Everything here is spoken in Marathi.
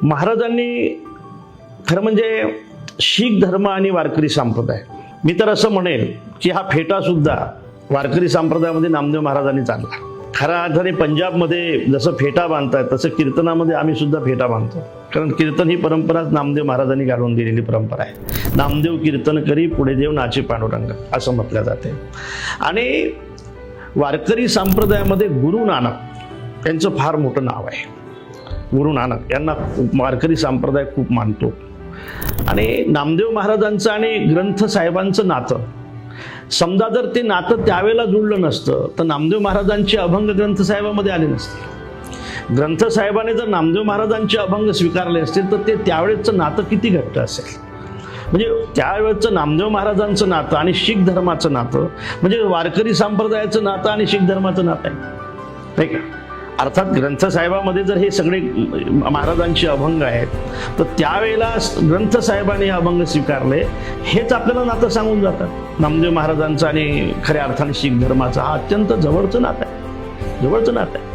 महाराजांनी खरं म्हणजे शीख धर्म आणि वारकरी संप्रदाय, मी तर असं म्हणेल की हा फेटा सुद्धा वारकरी संप्रदायामध्ये नामदेव महाराजांनी चालला. खऱ्या अर्थाने पंजाबमध्ये जसं फेटा बांधतायत तसं कीर्तनामध्ये आम्ही सुद्धा फेटा बांधतो. कारण कीर्तन ही परंपरा नामदेव महाराजांनी घालून दिलेली परंपरा आहे. नामदेव कीर्तन करी पुढे देव नाचे पांडुरंग असं म्हटलं जाते. आणि वारकरी संप्रदायामध्ये गुरु नानक यांचं फार मोठं नाव आहे. गुरु नानक यांना वारकरी संप्रदाय खूप मानतो. आणि नामदेव महाराजांचं आणि ग्रंथ साहेबांचं नातं, समजा जर ते नातं त्यावेळेला जुळलं नसतं तर नामदेव महाराजांचे अभंग ग्रंथ साहेबामध्ये आले नसते. ग्रंथ साहेबाने जर नामदेव महाराजांचे अभंग स्वीकारले असतील तर ते त्यावेळेचं नातं किती घट्ट असेल. म्हणजे त्यावेळेचं नामदेव महाराजांचं नातं आणि शीख धर्माचं नातं म्हणजे वारकरी संप्रदायाचं नातं आणि शीख धर्माचं नातं आहे, नाही का. अर्थात ग्रंथ साहेबामध्ये जर हे सगळे महाराजांचे अभंग आहेत तर त्यावेळेला ग्रंथ साहेबांनी हे अभंग स्वीकारले हेच आपल्याला नातं सांगून जातात. नामदेव महाराजांचं आणि खऱ्या अर्थाने शीख धर्माचं हा अत्यंत जवळचं नातं आहे, जवळचं नातं आहे.